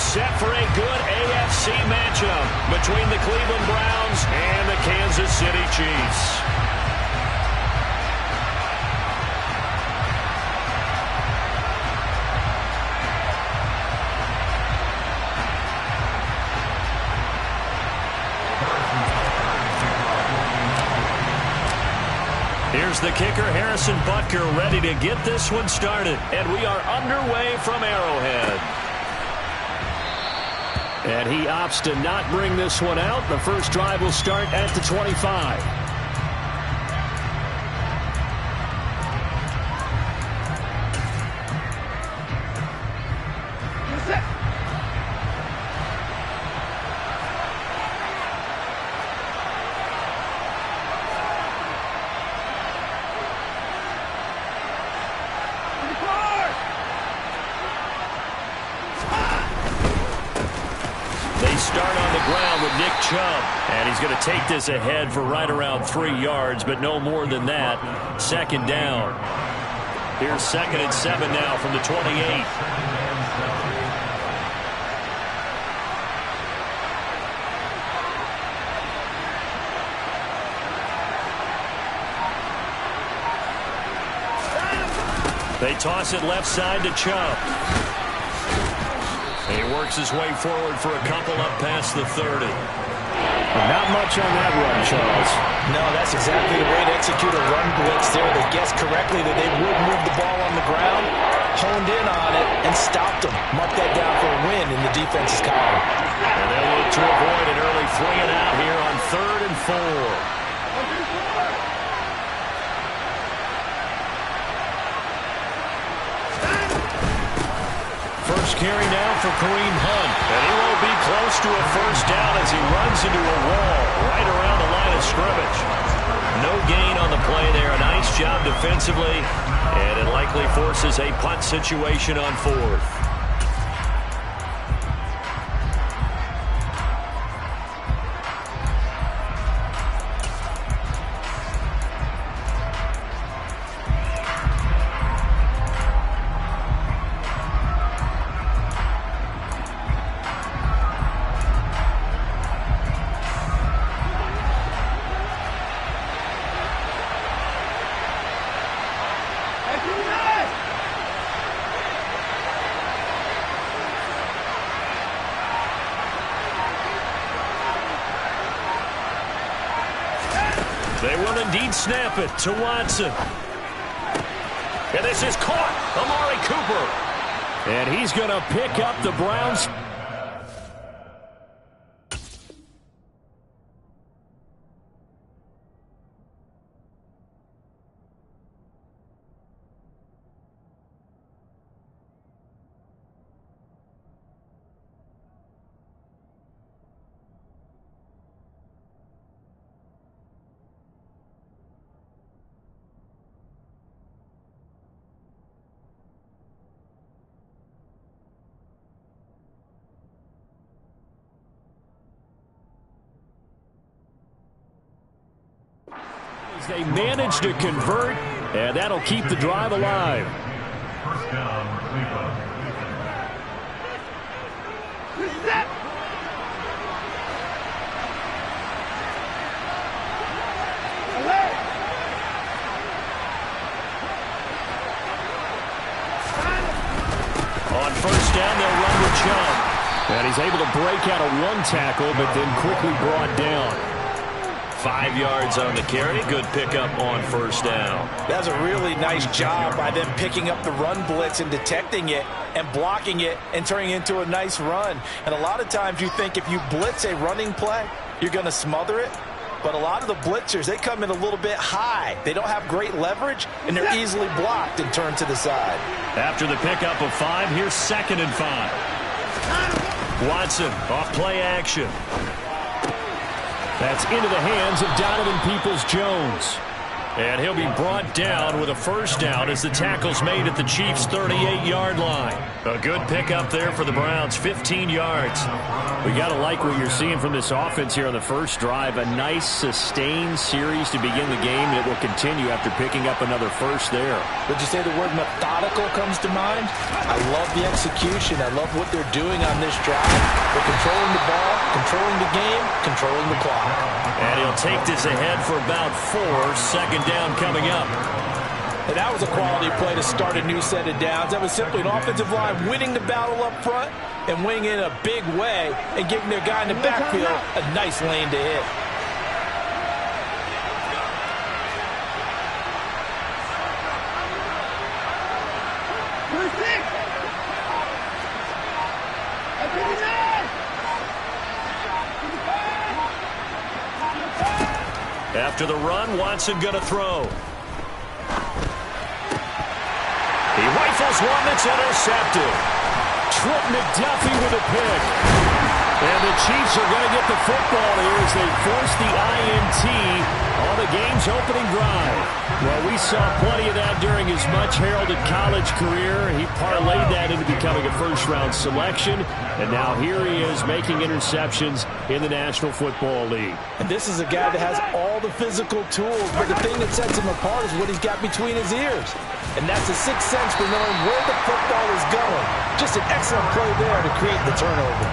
set for a good AFC matchup between the Cleveland Browns and the Kansas City Chiefs. Here's the kicker, Harrison Butker, ready to get this one started. And we are underway from Arrowhead. And he opts to not bring this one out. The first drive will start at the 25. And he's going to take this ahead for right around 3 yards, but no more than that. Second down. Here's 2nd and 7 now from the 28. They toss it left side to Chubb. He works his way forward for a couple up past the 30. Not much on that run, Charles. No, that's exactly the way to execute a run blitz there. They guessed correctly that they would move the ball on the ground, honed in on it, and stopped them. Mark that down for a win in the defense's column. And they'll look to avoid an early 3 and out here on 3rd and 4. First carry now for Kareem Hunt. And he won't be close to a first down as he runs into a wall right around the line of scrimmage. No gain on the play there. A nice job defensively. And it likely forces a punt situation on 4th. They will indeed snap it to Watson. And this is caught. Amari Cooper. And he's going to pick up the Browns. They managed to convert, and that'll keep the drive alive. First down, Cleveland. On first down, they'll run with Chubb. And he's able to break out of one tackle, but then quickly brought down. 5 yards on the carry. Good pickup on first down. That's a really nice job by them picking up the run blitz and detecting it and blocking it and turning it into a nice run. And a lot of times you think if you blitz a running play, you're going to smother it. But a lot of the blitzers, they come in a little bit high. They don't have great leverage, and they're easily blocked and turned to the side. After the pickup of 5, here's 2nd and 5. Watson off play action. That's into the hands of Donovan Peoples-Jones. And he'll be brought down with a first down as the tackle's made at the Chiefs' 38-yard line. A good pickup there for the Browns, 15 yards. We got to like what you're seeing from this offense here on the first drive. A nice, sustained series to begin the game, and it will continue after picking up another first there. Would you say the word methodical comes to mind? I love the execution. I love what they're doing on this drive. They're controlling the ball, controlling the game, controlling the clock. And he'll take this ahead for about 4. Second down coming up. And that was a quality play to start a new set of downs. That was simply an offensive line winning the battle up front and winning in a big way and giving their guy in the backfield a nice lane to hit. After the run, Watson going to throw. He rifles one that's intercepted. Trip McDuffie with a pick. And the Chiefs are going to get the football here as they force the INT on the game's opening drive. Well, we saw plenty of that during his much-heralded college career. He parlayed that into becoming a first-round selection, and now here he is making interceptions in the National Football League. And this is a guy that has all the physical tools, but the thing that sets him apart is what he's got between his ears. And that's a sixth sense for knowing where the football is going. Just an excellent play there to create the turnover.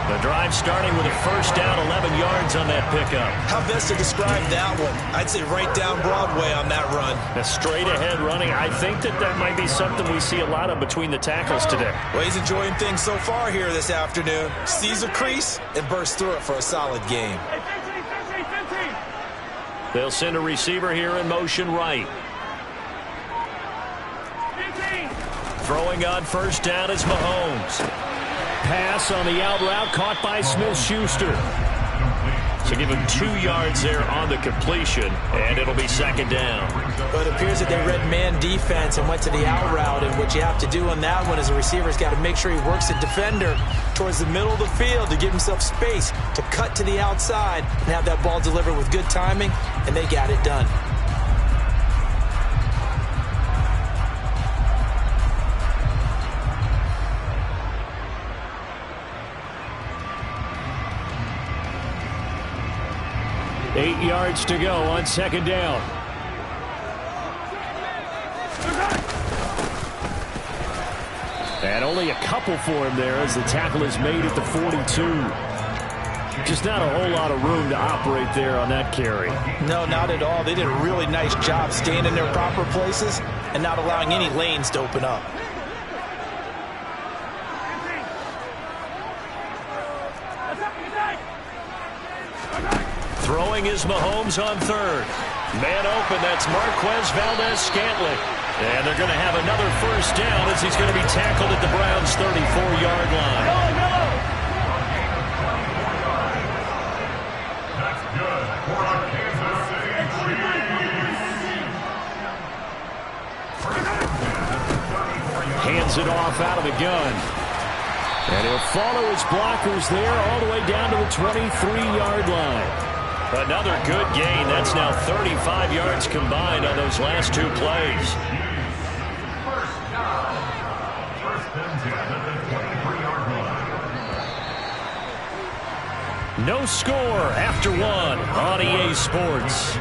The drive starting with a first down, 11 yards on that pickup. How best to describe that one? I'd say right down Broadway on that run. A straight ahead running. I think that might be something we see a lot of between the tackles today. Well, he's enjoying things so far here this afternoon. Sees a crease and bursts through it for a solid game. They'll send a receiver here in motion right. Throwing on first down is Mahomes. Pass on the out route caught by Smith-Schuster. So give him 2 yards there on the completion, and it'll be second down. Well, it appears that they read man defense and went to the out route, and what you have to do on that one is a receiver's got to make sure he works the defender towards the middle of the field to give himself space to cut to the outside and have that ball delivered with good timing, and they got it done. Eight yards to go on second down. And only a couple for him there as the tackle is made at the 42. Just not a whole lot of room to operate there on that carry. No, not at all. They did a really nice job staying in their proper places and not allowing any lanes to open up. Throwing is Mahomes on third. Man open, that's Marquez Valdez-Scantling. And they're going to have another first down as he's going to be tackled at the Browns' 34-yard line. That's good for a Kansas City Chiefs. Hands it off out of the gun. And he'll follow his blockers there all the way down to the 23-yard line. Another good gain. That's now 35 yards combined on those last 2 plays. First and 10 at the 23-yard line. No score after 1 on EA Sports.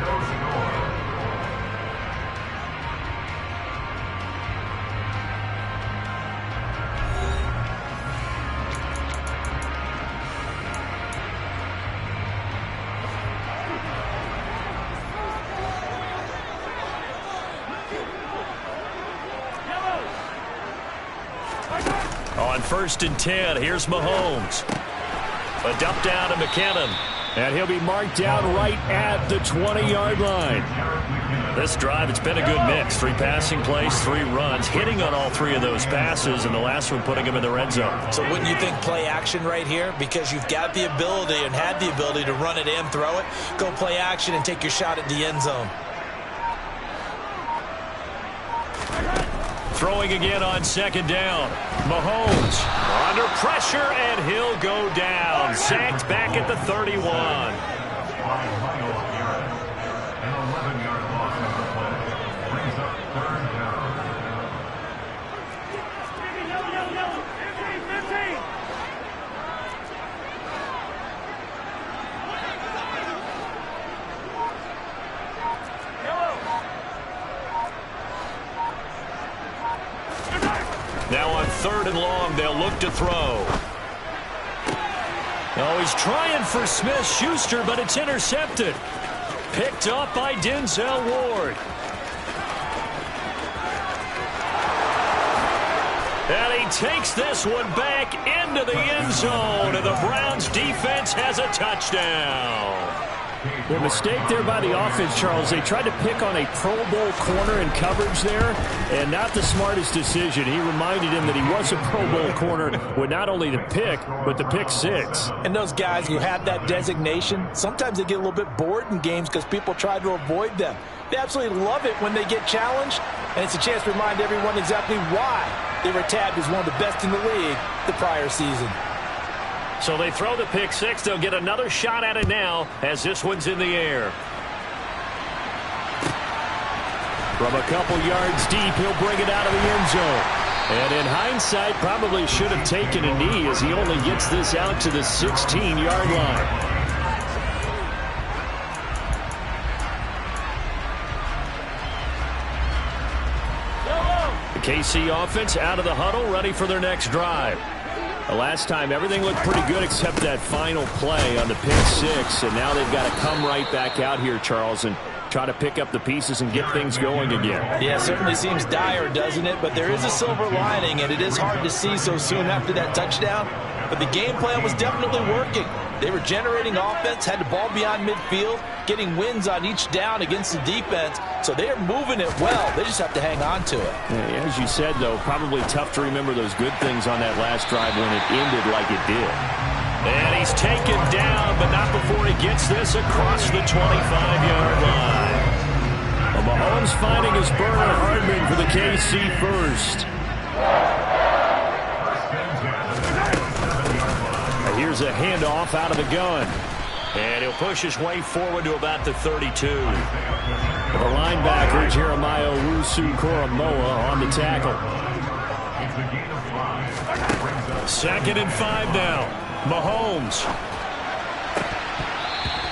On first and 10, here's Mahomes. A dump down to McKinnon. And he'll be marked down right at the 20-yard line. This drive, it's been a good mix. 3 passing plays, 3 runs, hitting on all 3 of those passes, and the last one putting him in the red zone. So wouldn't you think play action right here? Because you've got the ability and had the ability to run it and throw it. Go play action and take your shot at the end zone. Throwing again on second down. Mahomes under pressure, and he'll go down. Sacked back at the 31. An 11-yard loss on the play. Brings up third down. Now on 3rd and long, they'll look to throw. Oh, he's trying for Smith-Schuster, but it's intercepted. Picked up by Denzel Ward. And he takes this one back into the end zone, and the Browns defense has a touchdown. The mistake there by the offense, Charles, they tried to pick on a Pro Bowl corner in coverage there, and not the smartest decision. He reminded him that he was a Pro Bowl corner with not only the pick, but the pick six. And those guys who have that designation, sometimes they get a little bit bored in games because people try to avoid them. They absolutely love it when they get challenged, and it's a chance to remind everyone exactly why they were tabbed as one of the best in the league the prior season. So they throw the pick six. They'll get another shot at it now as this one's in the air. From a couple yards deep, he'll bring it out of the end zone. And in hindsight, probably should have taken a knee as he only gets this out to the 16-yard line. The KC offense out of the huddle, ready for their next drive. The last time, everything looked pretty good except that final play on the pick six, and now they've got to come right back out here, Charles, and try to pick up the pieces and get things going again. Yeah, it certainly seems dire, doesn't it? But there is a silver lining, and it is hard to see so soon after that touchdown. But the game plan was definitely working. They were generating offense, had the ball beyond midfield, getting wins on each down against the defense. So they are moving it well. They just have to hang on to it. Yeah, as you said, though, probably tough to remember those good things on that last drive when it ended like it did. And he's taken down, but not before he gets this across the 25-yard line. Well, Mahomes finding his burner Hardman for the KC first. Here's a handoff out of the gun. And he'll push his way forward to about the 32. The linebacker, Jeremiah Owusu-Koramoah, on the tackle. 2nd and 5 now. Mahomes.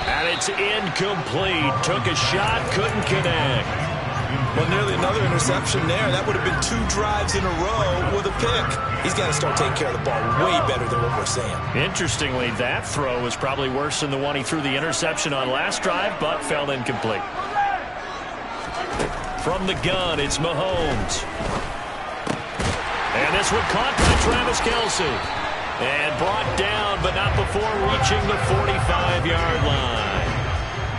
And it's incomplete. Took a shot, couldn't connect. Well, nearly another interception there. That would have been 2 drives in a row with a pick. He's got to start taking care of the ball way better than what we're saying. Interestingly, that throw was probably worse than the one he threw the interception on last drive, but fell incomplete. From the gun, it's Mahomes. And this one caught by Travis Kelce. And brought down, but not before reaching the 45-yard line.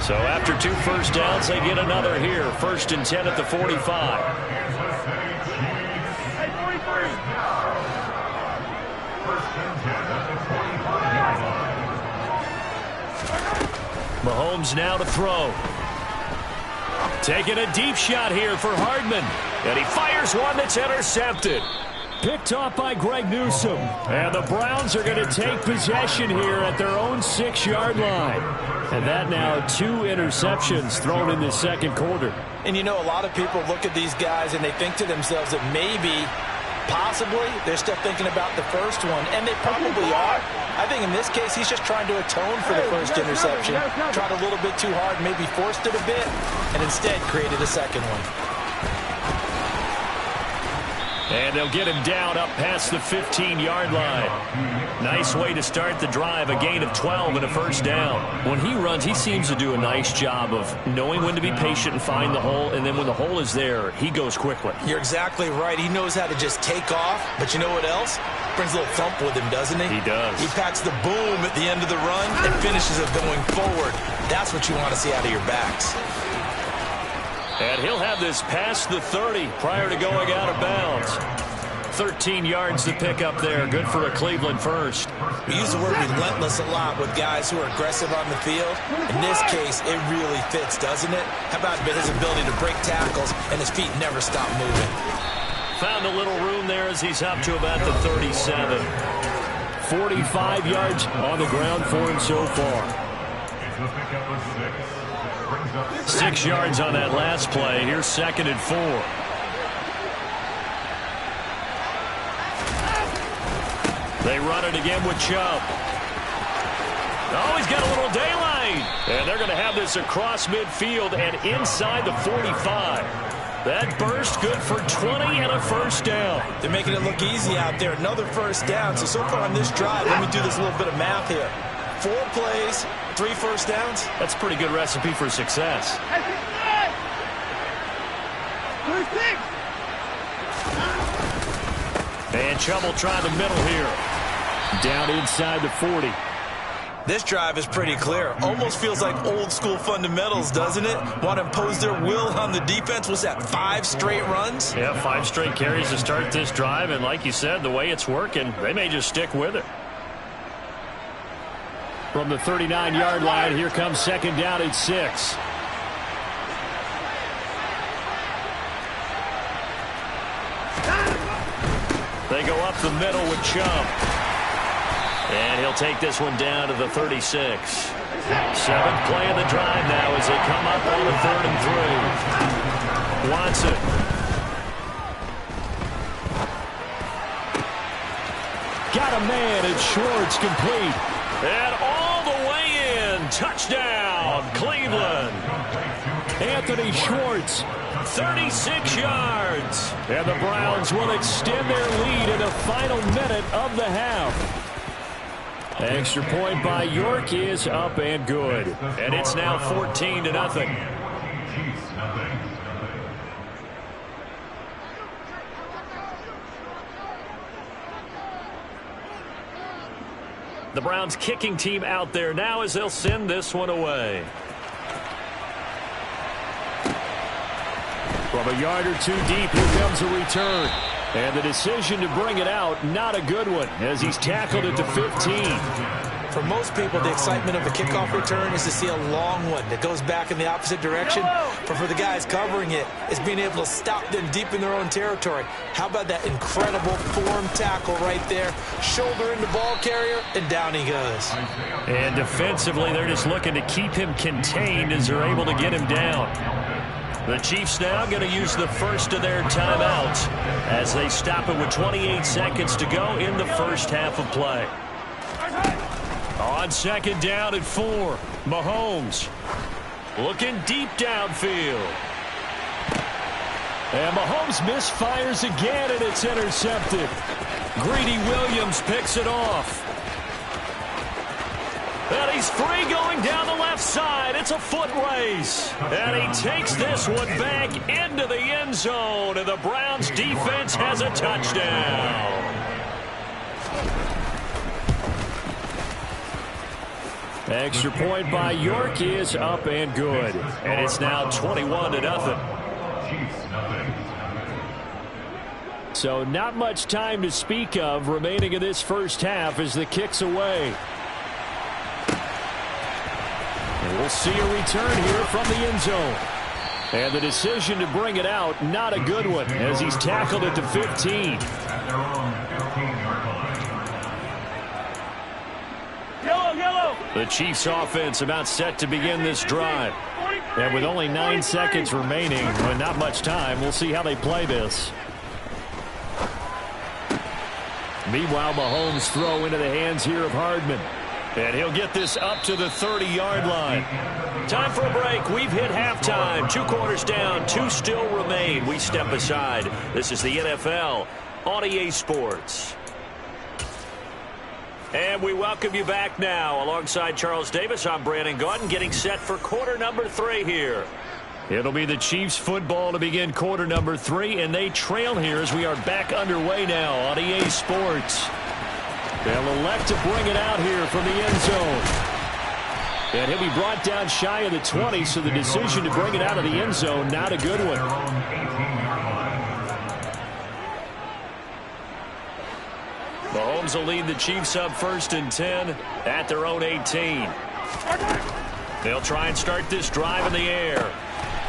So after 2 first downs, they get another here. 1st and 10 at the 45. Mahomes now to throw. Taking a deep shot here for Hardman. And he fires one that's intercepted. Picked off by Greg Newsome. And the Browns are going to take possession here at their own 6-yard line. And that now 2 interceptions thrown in the second quarter. And you know, a lot of people look at these guys and they think to themselves that maybe, possibly, they're still thinking about the first one. And they probably are. I think in this case, he's just trying to atone for the first interception. Tried a little bit too hard, maybe forced it a bit, and instead created a second one. And they'll get him down up past the 15-yard line. Nice way to start the drive, a gain of 12 and a first down. When he runs, he seems to do a nice job of knowing when to be patient and find the hole, and then when the hole is there, he goes quickly. You're exactly right. He knows how to just take off, but you know what else? Brings a little thump with him, doesn't he? He does. He packs the boom at the end of the run and finishes it going forward. That's what you want to see out of your backs. And he'll have this past the 30 prior to going out of bounds. 13 yards to pick up there. Good for a Cleveland first. We use the word relentless a lot with guys who are aggressive on the field. In this case, it really fits, doesn't it? How about his ability to break tackles and his feet never stop moving? Found a little room there as he's up to about the 37. 45 yards on the ground for him so far. It's a pickup of 6. 6 yards on that last play. Here's 2nd and 4. They run it again with Chubb. Oh, he's got a little daylight. And they're going to have this across midfield and inside the 45. That burst good for 20 and a first down. They're making it look easy out there. Another first down. So far on this drive, let me do this little bit of math here. 4 plays, 3 first downs. That's a pretty good recipe for success. And Chubb will try the middle here. Down inside the 40. This drive is pretty clear. Almost feels like old school fundamentals, doesn't it? Want to impose their will on the defense. Was that 5 straight runs? Yeah, 5 straight carries to start this drive. And like you said, the way it's working, they may just stick with it. From the 39-yard line, here comes 2nd down and 6. They go up the middle with Chubb. And he'll take this one down to the 36. 7th play of the drive now as they come up on the 3rd and 3. Watson. Got a man, and Schwartz complete. And all the way in. Touchdown, Cleveland. Anthony Schwartz. 36 yards. And the Browns will extend their lead in the final minute of the half. Extra point by York is up and good. And it's now 14-0. The Browns kicking team out there now as they'll send this one away. From a yard or 2 deep, here comes a return. And the decision to bring it out, not a good one, as he's tackled it to 15. For most people, the excitement of a kickoff return is to see a long one that goes back in the opposite direction. But for the guys covering it, it's being able to stop them deep in their own territory. How about that incredible form tackle right there? Shoulder in the ball carrier, and down he goes. And defensively, they're just looking to keep him contained as they're able to get him down. The Chiefs now going to use the first of their timeouts as they stop it with 28 seconds to go in the first half of play. On 2nd down and 4, Mahomes looking deep downfield. And Mahomes misfires again, and it's intercepted. Greedy Williams picks it off. And he's free going down the left side. It's a foot race. And he takes this one back into the end zone. And the Browns defense has a touchdown. Extra point by York is up and good. And it's now 21-0. So not much time to speak of remaining in this first half as the kick's away. And we'll see a return here from the end zone. And the decision to bring it out, not a good one, as he's tackled it to 15. The Chiefs offense about set to begin this drive. And with only 9 seconds remaining, and not much time, we'll see how they play this. Meanwhile, Mahomes throw into the hands here of Hardman. And he'll get this up to the 30-yard line. Time for a break. We've hit halftime. 2 quarters down. 2 still remain. We step aside. This is the NFL on EA Sports. And we welcome you back now. Alongside Charles Davis, I'm Brandon Gaudin, getting set for quarter number 3 here. It'll be the Chiefs football to begin quarter number 3, and they trail here as we are back underway now on EA Sports. They'll elect to bring it out here from the end zone. And he'll be brought down shy of the 20, so the decision to bring it out of the end zone, not a good one. Mahomes will lead the Chiefs up 1st and 10 at their own 18. They'll try and start this drive in the air.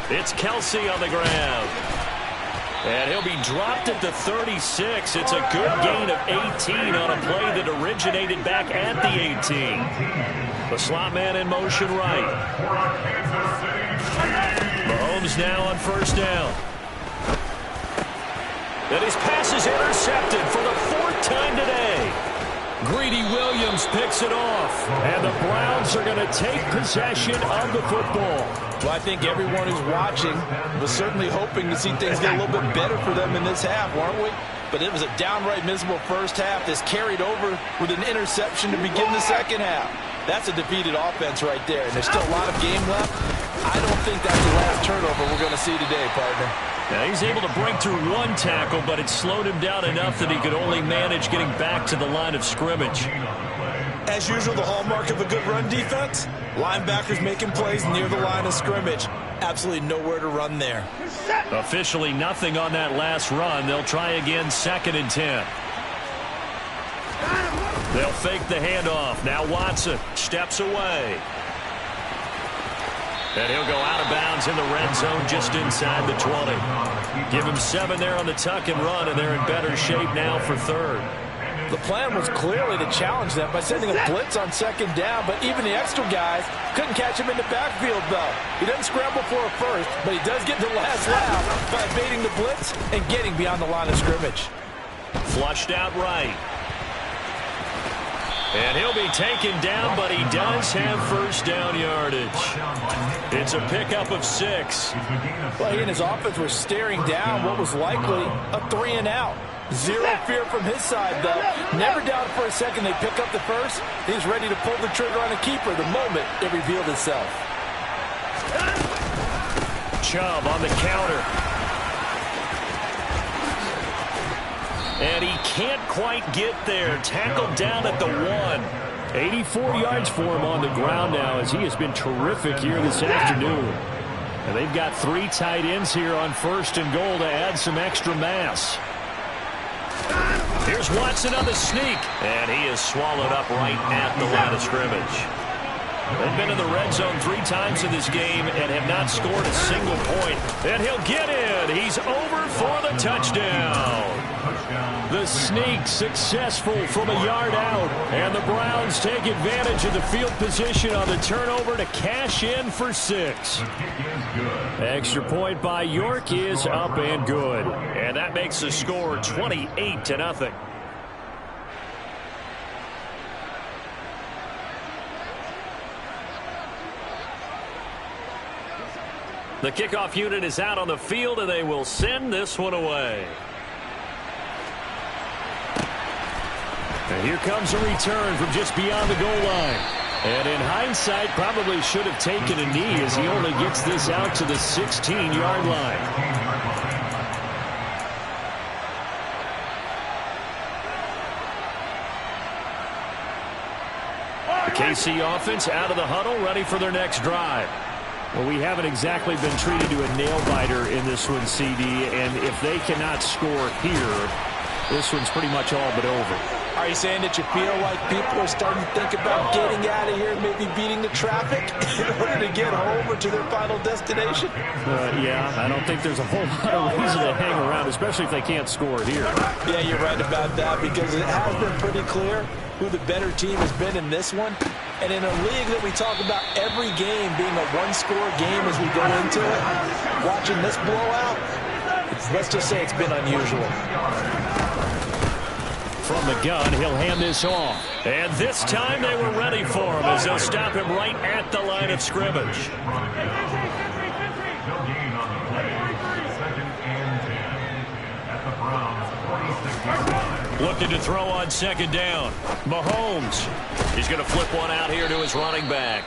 It's Kelsey on the ground. And he'll be dropped at the 36. It's a good gain of 18 on a play that originated back at the 18. The slot man in motion right. Mahomes now on first down. And his pass is intercepted for the 4th time today. Greedy Williams picks it off. And the Browns are going to take possession of the football. Well, I think everyone who's watching was certainly hoping to see things get a little bit better for them in this half, weren't we? But it was a downright miserable first half that's carried over with an interception to begin the second half. That's a defeated offense right there, and there's still a lot of game left. I don't think that's the last turnover we're going to see today, partner. Now he's able to break through one tackle, but it slowed him down enough that he could only manage getting back to the line of scrimmage. As usual, the hallmark of a good run defense, linebackers making plays near the line of scrimmage. Absolutely nowhere to run there. Officially nothing on that last run. They'll try again, 2nd and 10. They'll fake the handoff. Now Watson steps away. And he'll go out of bounds in the red zone just inside the 20. Give him 7 there on the tuck and run, and they're in better shape now for 3rd. The plan was clearly to challenge them by sending a blitz on 2nd down, but even the extra guys couldn't catch him in the backfield, though. He doesn't scramble for a first, but he does get the last laugh by evading the blitz and getting beyond the line of scrimmage. Flushed out right. And he'll be taken down, but he does have first down yardage. It's a pickup of 6. Well, he and his offense were staring down what was likely a 3-and-out. Zero fear from his side, though. Never doubted for a second they'd pick up the first. He was ready to pull the trigger on a keeper the moment it revealed itself. Chubb on the counter. And he can't quite get there. Tackled down at the 1. 84 yards for him on the ground now, as he has been terrific here this afternoon. And they've got 3 tight ends here on 1st and goal to add some extra mass. Here's Watson on the sneak. And he is swallowed up right at the line of scrimmage. They've been in the red zone 3 times in this game and have not scored a single point. And he'll get in. He's over for the touchdown. The sneak successful from a yard out. And the Browns take advantage of the field position on the turnover to cash in for 6. Extra point by York is up and good. And that makes the score 28-0. The kickoff unit is out on the field, and they will send this one away. And here comes a return from just beyond the goal line. And in hindsight, probably should have taken a knee as he only gets this out to the 16-yard line. The KC offense out of the huddle, ready for their next drive. Well, we haven't exactly been treated to a nail-biter in this one, CD, and if they cannot score here, this one's pretty much all but over. Are you saying that you feel like people are starting to think about getting out of here and maybe beating the traffic in order to get home or to their final destination? Yeah, I don't think there's a whole lot of reason to hang around, especially if they can't score here. Yeah, you're right about that, because it has been pretty clear who the better team has been in this one. And in a league that we talk about every game being a one-score game as we go into it, watching this blowout, let's just say it's been unusual. From the gun, he'll hand this off. And this time they were ready for him as they'll stop him right at the line of scrimmage. Looking to throw on 2nd down. Mahomes. He's going to flip one out here to his running back.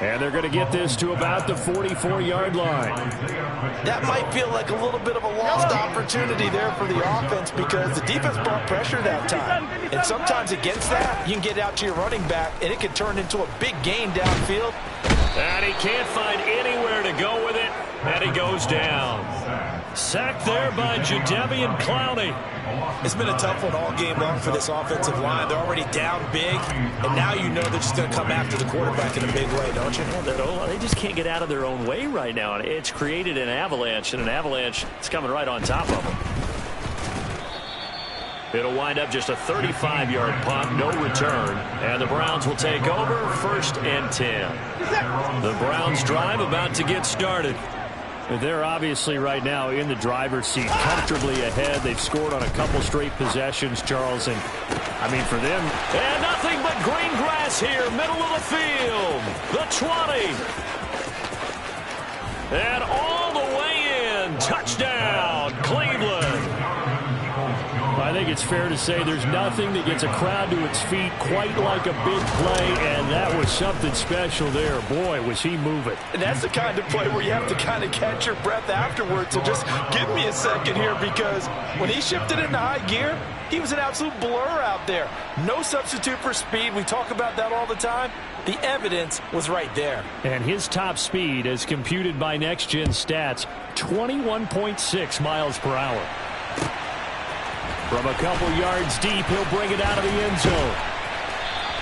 And they're going to get this to about the 44-yard line. That might feel like a little bit of a lost opportunity there for the offense, because the defense brought pressure that time. And sometimes against that, you can get out to your running back, and it can turn into a big gain downfield. And he can't find anywhere to go with it, and he goes down. Sacked there by Jadeveon Clowney. It's been a tough one all game long for this offensive line. They're already down big, and now you know they're just going to come after the quarterback in a big way, don't you? Yeah, they just can't get out of their own way right now. And it's created an avalanche, and an avalanche is coming right on top of them. It'll wind up just a 35-yard punt, no return. And the Browns will take over, 1st and 10. The Browns drive about to get started. They're obviously right now in the driver's seat, comfortably ahead. They've scored on a couple straight possessions, Charles. And, I mean, for them... And nothing but green grass here, middle of the field. The 20. And all the way in. Touchdown, Cleveland. I think it's fair to say there's nothing that gets a crowd to its feet quite like a big play, and that was something special there. Boy, was he moving. And that's the kind of play where you have to kind of catch your breath afterwards. So just give me a second here, because when he shifted into high gear, he was an absolute blur out there. No substitute for speed. We talk about that all the time. The evidence was right there. And his top speed, as computed by Next Gen Stats, 21.6 miles per hour. From a couple yards deep, he'll bring it out of the end zone.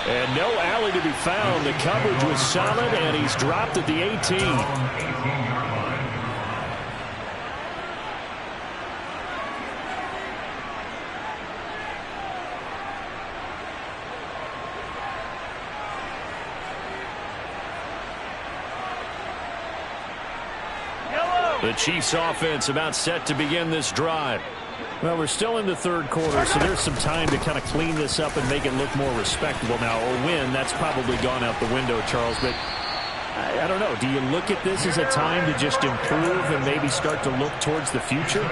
And no alley to be found. The coverage was solid, and he's dropped at the 18. The Chiefs offense about set to begin this drive. Well, we're still in the third quarter, so there's some time to kind of clean this up and make it look more respectable now. Or win, that's probably gone out the window, Charles. But I don't know. Do you look at this as a time to just improve and maybe start to look towards the future?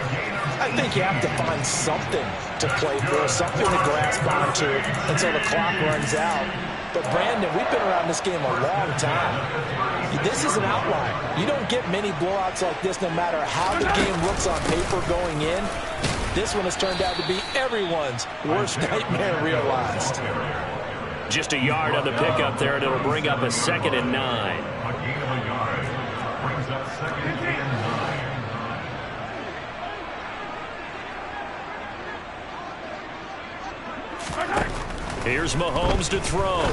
I think you have to find something to play for, something to grasp onto until the clock runs out. But, Brandon, we've been around this game a long time. This is an outlier. You don't get many blowouts like this no matter how the game looks on paper going in. This one has turned out to be everyone's worst nightmare realized. Just a yard on the pickup there, and it'll bring up a 2nd and 9. Brings up 2nd and 9. Here's Mahomes to throw.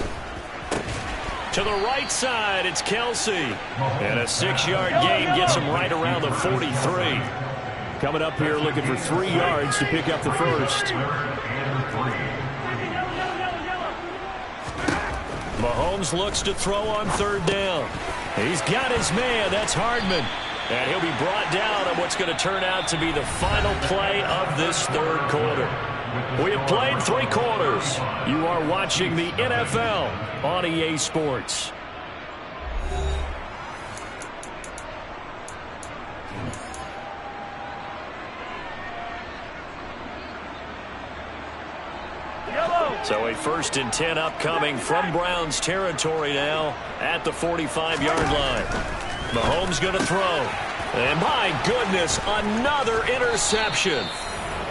To the right side, it's Kelsey. And a 6-yard gain gets him right around the 43. Coming up here looking for 3 yards to pick up the first. Mahomes looks to throw on 3rd down. He's got his man. That's Hardman. And he'll be brought down on what's going to turn out to be the final play of this 3rd quarter. We have played 3 quarters. You are watching the NFL on EA Sports. So a 1st and 10 upcoming from Browns territory now at the 45-yard line. Mahomes going to throw. And my goodness, another interception.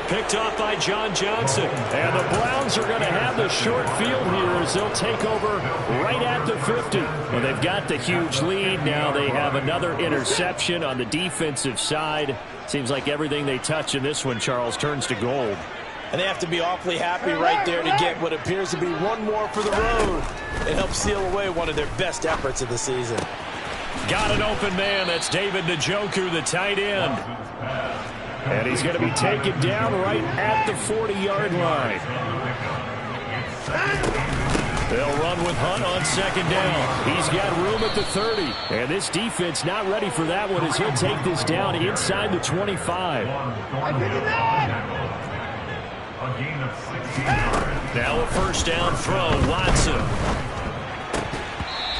Picked off by John Johnson. And the Browns are going to have the short field here as they'll take over right at the 50. Well, they've got the huge lead. Now they have another interception on the defensive side. Seems like everything they touch in this one, Charles, turns to gold. And they have to be awfully happy right there to get what appears to be one more for the road. It helps seal away one of their best efforts of the season. Got an open man. That's David Njoku, the tight end. And he's going to be taken down right at the 40-yard line. They'll run with Hunt on 2nd down. He's got room at the 30. And this defense not ready for that one as he'll take this down inside the 25. Now a 1st down throw, Watson.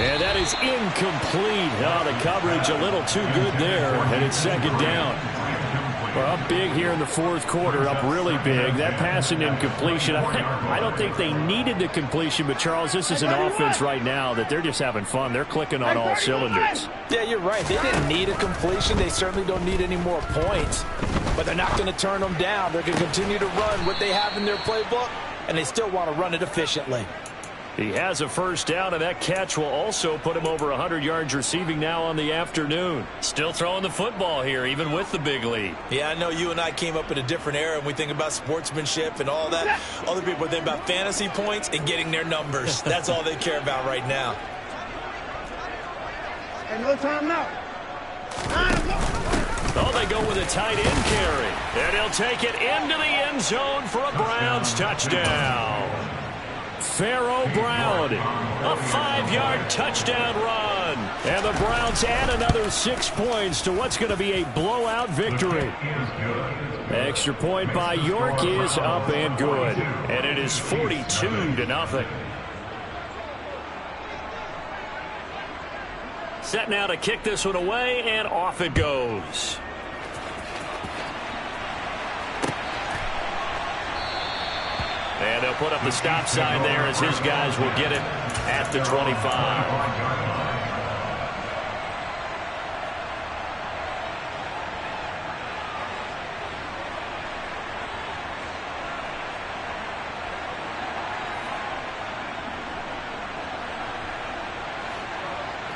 And that is incomplete. Oh, the coverage a little too good there. And it's 2nd down. We're up big here in the 4th quarter, up really big. That passing incompletion, I don't think they needed the completion, but, Charles, this is an offense right now that they're just having fun. They're clicking on all cylinders. Yeah, you're right. They didn't need a completion. They certainly don't need any more points, but they're not going to turn them down. They're going to continue to run what they have in their playbook, and they still want to run it efficiently. He has a 1st down, and that catch will also put him over 100 yards receiving now on the afternoon. Still throwing the football here, even with the big lead. Yeah, I know you and I came up in a different era, and we think about sportsmanship and all that. Other people think about fantasy points and getting their numbers. That's all they care about right now. And no time now. Oh, they go with a tight end carry. And he'll take it into the end zone for a Browns touchdown. Pharaoh Brown, a 5-yard touchdown run. And the Browns add another 6 points to what's going to be a blowout victory. Extra point by York is up and good. And it is 42-0. Set now to kick this one away, and off it goes. And they'll put up the stop sign there as his guys will get it at the 25.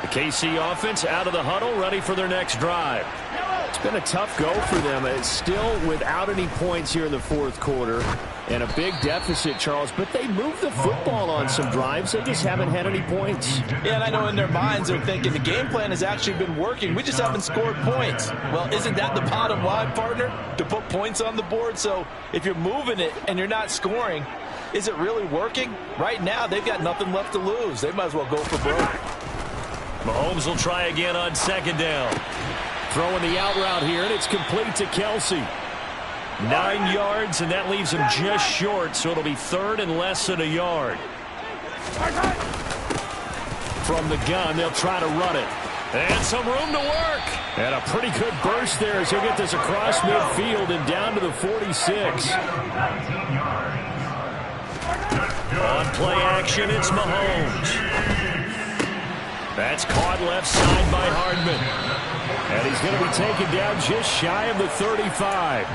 The KC offense out of the huddle, ready for their next drive. It's been a tough go for them. It's still without any points here in the fourth quarter and a big deficit, Charles, but they moved the football on some drives. They just haven't had any points. Yeah, and I know in their minds they're thinking the game plan has actually been working. We just haven't scored points. Well, isn't that the bottom line, partner? To put points on the board. So if you're moving it and you're not scoring, is it really working? Right now, they've got nothing left to lose. They might as well go for broke. Mahomes will try again on second down. Throwing the out route here, and it's complete to Kelsey. 9 yards, and that leaves him just short, so it'll be third and less than a yard. From the gun, they'll try to run it. And some room to work. And a pretty good burst there as he'll get this across midfield and down to the 46. On play action, it's Mahomes. That's caught left side by Hardman. And he's going to be taken down just shy of the 35.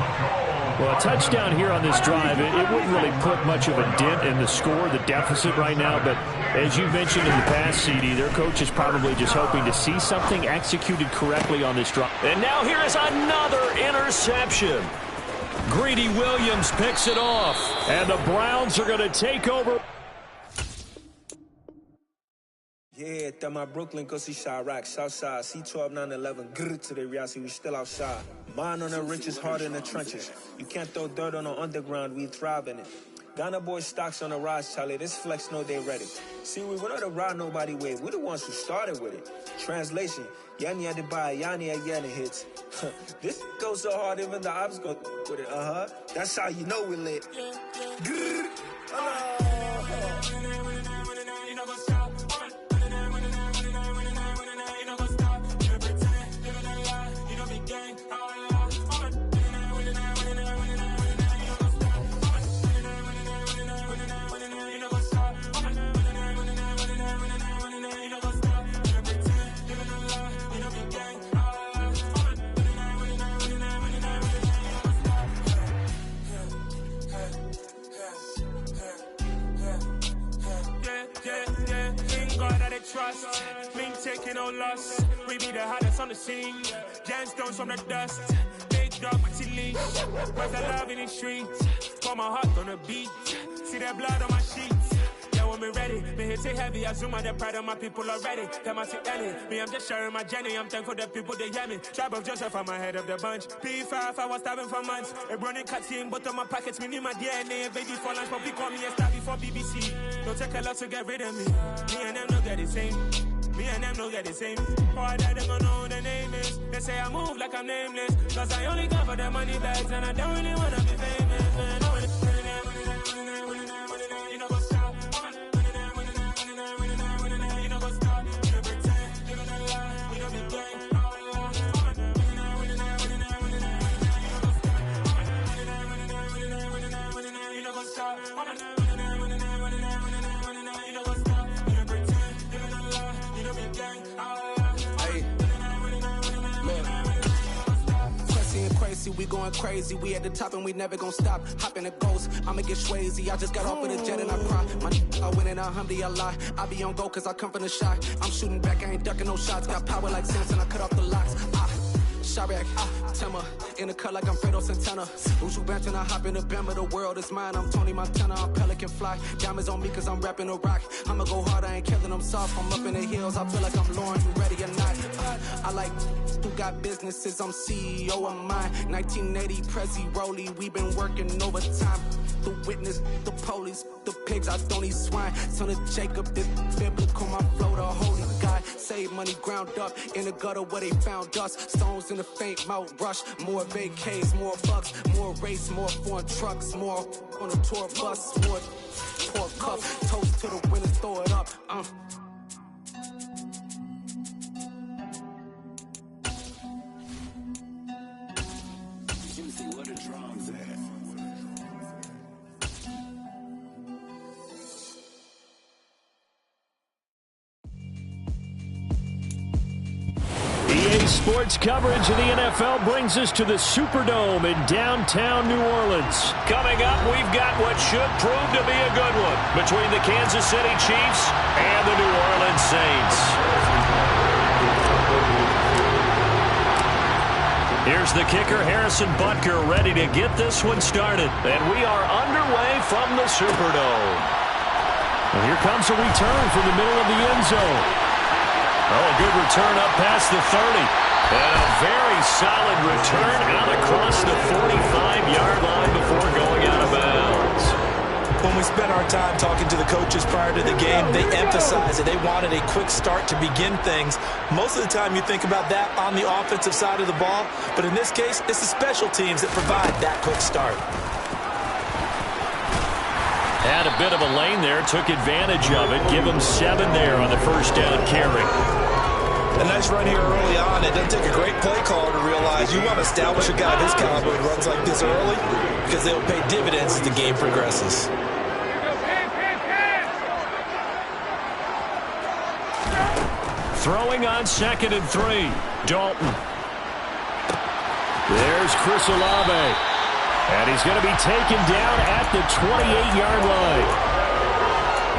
Well, a touchdown here on this drive, it wouldn't really put much of a dent in the score, the deficit right now. But as you mentioned in the past, CD, their coach is probably just hoping to see something executed correctly on this drive. And now here is another interception. Greedy Williams picks it off. And the Browns are going to take over. Yeah, that my Brooklyn, go see Chirac, Southside, C12, 911, grrr to the reality, we still outside. Mine on the richest, heart in the trenches. You can't throw dirt on the underground, we thrive in it. Ghana boys stocks on the rise, Charlie, this flex know they ready. See, we went on the ride nobody wave, we the ones who started with it. Translation, Yanni had to buy, Yanni had Yanni hits. This goes so hard, even the ops go with it, That's how you know we lit. Grrr, trust, been taking no loss. We be the hottest on the scene. Gemstones from the dust. Big dog with your leash. Where's the love in the streets? Put my heart on the beat. See that blood on my sheets. Yeah, when me ready, me hit it heavy. I zoom out the pride of my people already. Them I see Ellie. Me, I'm just sharing my journey. I'm thankful the people they hear me. Tribe of Joseph, I'm ahead of the bunch. P5, I was starving for months. A running cut in, but on my pockets, me need my DNA. Baby for lunch, but we call me a star before BBC. Don't take a lot to get rid of me. Me and them don't get the same. Me and them don't get the same. Boy, that they gonna know who the name is. They say I move like I'm nameless. Cause I only got for the money bags. And I don't really wanna be famous, man. You know what's up? You know what's up? You know pretend. You know the lie. We don't be gang. You know what's up? We going crazy, we at the top and we never gonna stop. Hop in a ghost, I'ma get swayzy. I just got off with a jet and I cry. I win in alhamdulillah. I be on go cause I come from the shot. I'm shooting back, I ain't ducking no shots. Got power like Samson, I cut off the locks. Chirac, Timmer, in the cut like I'm Fredo Santana. Uju Banton, I hop in the Bama, the world is mine. I'm Tony Montana, I'm Pelican Fly. Diamonds on me cause I'm rapping a rock. I'ma go hard, I ain't killing them soft. I'm up in the hills, I feel like I'm Lauren, you ready or not? I like Who got businesses, I'm CEO of mine. 1980 Prezi Rolly, we been working overtime. The witness, the police, the pigs, I don't eat swine. Son of Jacob, this biblical, my flow, the holy God. Save money ground up in the gutter where they found us. Stones in the faint mouth rush. More vacays, more bucks, more race, more foreign trucks, more on a tour bus, more poor cups. Toast to the winners, throw it up. Sports coverage of the NFL brings us to the Superdome in downtown New Orleans. Coming up, we've got what should prove to be a good one between the Kansas City Chiefs and the New Orleans Saints. Here's the kicker, Harrison Butker, ready to get this one started. And we are underway from the Superdome. And here comes a return from the middle of the end zone. Oh, a good return up past the 30. And a very solid return out across the 45-yard line before going out of bounds. When we spent our time talking to the coaches prior to the game, they emphasized that they wanted a quick start to begin things. Most of the time you think about that on the offensive side of the ball, but in this case, it's the special teams that provide that quick start. Had a bit of a lane there, took advantage of it. Give him 7 there on the first down carry. A nice run here early on. It doesn't take a great play caller to realize you want to establish a guy of his caliber who runs like this early because they'll pay dividends as the game progresses. Throwing on 2nd and 3. Dalton. There's Chris Olave. And he's going to be taken down at the 28-yard line.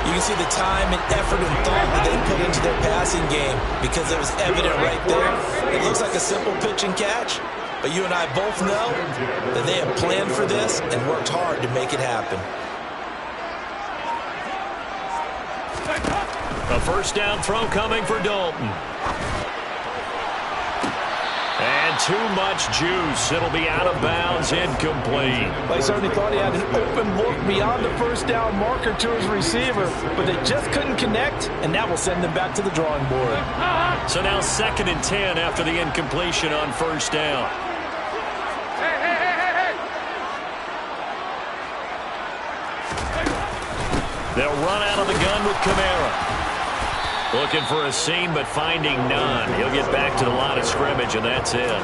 You can see the time and effort and thought that they put into their passing game because it was evident right there. It looks like a simple pitch and catch, but you and I both know that they have planned for this and worked hard to make it happen. A first down throw coming for Dalton. And too much juice. It'll be out of bounds, incomplete. Well, he certainly thought he had an open look beyond the first down marker to his receiver, but they just couldn't connect, and that will send them back to the drawing board. So now 2nd and 10 after the incompletion on first down. They'll run out of the gun with Kamara. Looking for a seam, but finding none. He'll get back to the line of scrimmage, and that's it.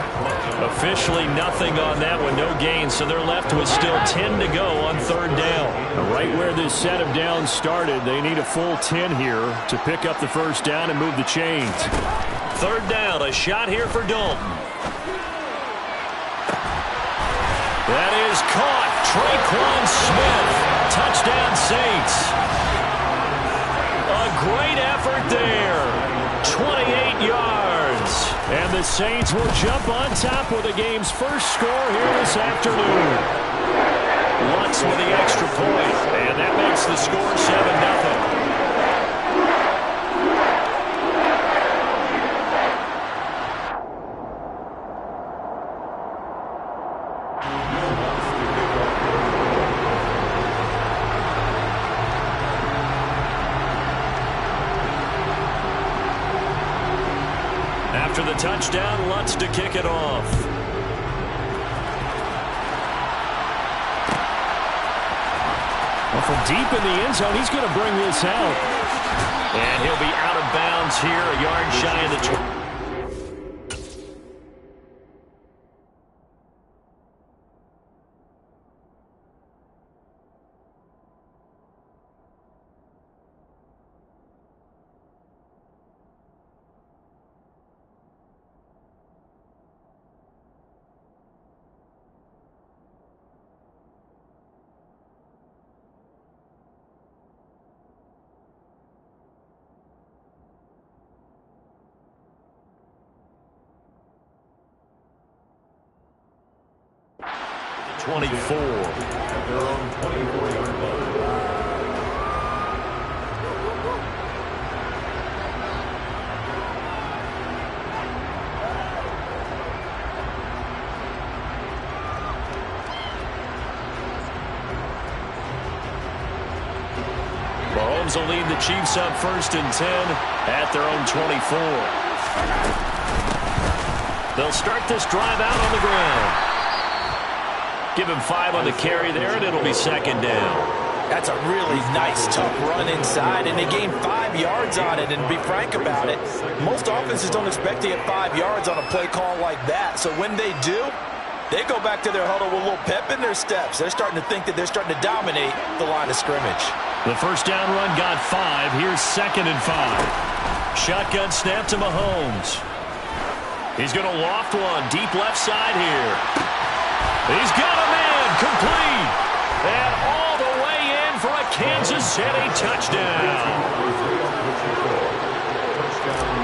Officially nothing on that one, no gain, so they're left with still 10 to go on 3rd down. Right where this set of downs started, they need a full 10 here to pick up the first down and move the chains. 3rd down, a shot here for Dalton. That is caught. Traquan Smith. Touchdown Saints. A great effort there. 28 yards. And the Saints will jump on top with the game's first score here this afternoon. Lutz with the extra point, and that makes the score 7-0. After the touchdown, Lutz to kick it off. Well, from deep in the end zone, he's going to bring this out. And he'll be out of bounds here, a yard shy of the They're on 24-yard line. Rams will lead the Chiefs up 1st and 10 at their own 24. They'll start this drive out on the ground. Give him 5 on the carry there, and it'll be 2nd down. That's a really nice, tough run inside, and they gained 5 yards on it. And to be frank about it, most offenses don't expect to get 5 yards on a play call like that. So when they do, they go back to their huddle with a little pep in their steps. They're starting to think that they're starting to dominate the line of scrimmage. The first down run got 5. Here's 2nd and 5. Shotgun snap to Mahomes. He's going to loft one deep left side here. He's got a man complete. And all the way in for a Kansas City touchdown.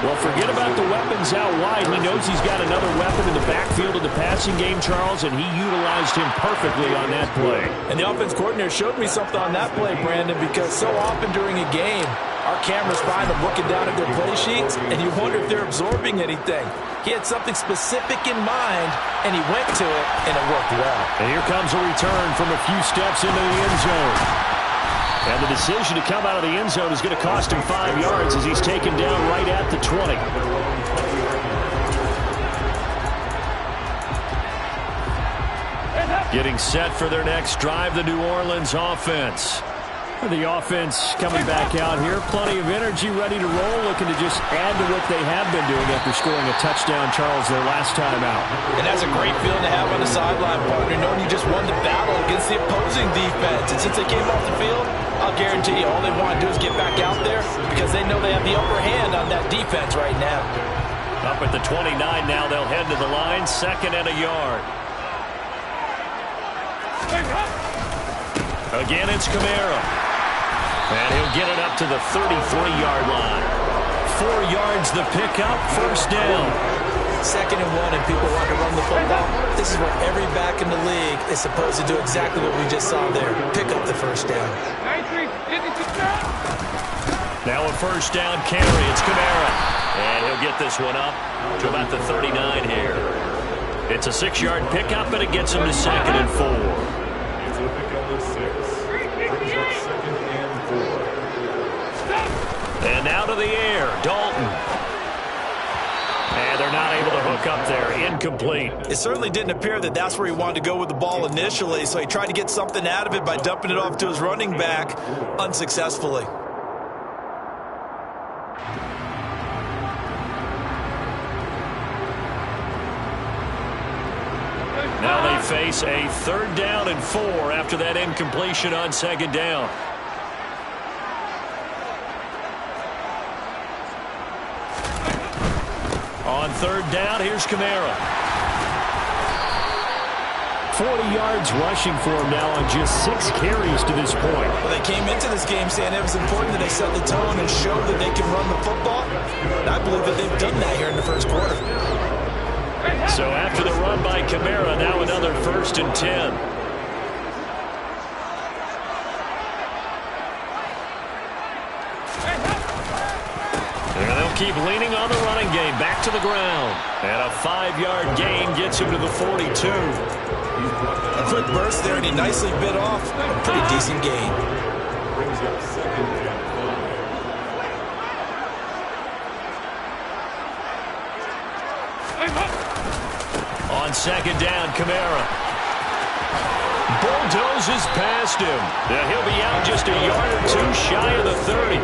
Well, forget about the weapons out wide. He knows he's got another weapon in the backfield of the passing game, Charles, and he utilized him perfectly on that play. And the offense coordinator showed me something on that play, Brandon, because so often during a game, our cameras find them looking down at their play sheets, and you wonder if they're absorbing anything. He had something specific in mind, and he went to it, and it worked well. And here comes a return from a few steps into the end zone. And the decision to come out of the end zone is going to cost him 5 yards as he's taken down right at the 20. Getting set for their next drive, the New Orleans offense. The offense coming back out here. Plenty of energy, ready to roll, looking to just add to what they have been doing after scoring a touchdown, Charles, their last time out. And that's a great feeling to have on the sideline, partner, knowing you just won the battle against the opposing defense. And since they came off the field, I'll guarantee you all they want to do is get back out there because they know they have the upper hand on that defense right now. Up at the 29 now, they'll head to the line, 2nd and a yard. Again, it's Kamara. And he'll get it up to the 33-yard line. 4 yards the pickup, 1st down. 2nd and 1, and people want to run the football. This is what every back in the league is supposed to do, exactly what we just saw there. Pick up the 1st down. Now a 1st down carry. It's Kamara. And he'll get this one up to about the 39 here. It's a 6-yard pickup, and it gets him to 2nd and 4. It's a pickup of 6. Brings up 2nd and 4. And now to the air, Dalton. And they're not able to hook up there. Incomplete. It certainly didn't appear that that's where he wanted to go with the ball initially, so he tried to get something out of it by dumping it off to his running back unsuccessfully. Now they face a 3rd down and 4 after that incompletion on 2nd down. On 3rd down, here's Kamara. 40 yards rushing for him now on just 6 carries to this point. Well, they came into this game saying it was important that they set the tone and show that they can run the football. And I believe that they've done that here in the 1st quarter. So after the run by Kamara, now another 1st and 10. And they'll keep leaning on the running game. Back to the ground. And a 5-yard gain gets him to the 42. A quick burst there, and he nicely bit off a pretty decent gain. Brings up 2nd and 5. On 2nd down, Kamara bulldozes past him. Now he'll be out just a yard or 2 shy of the 30.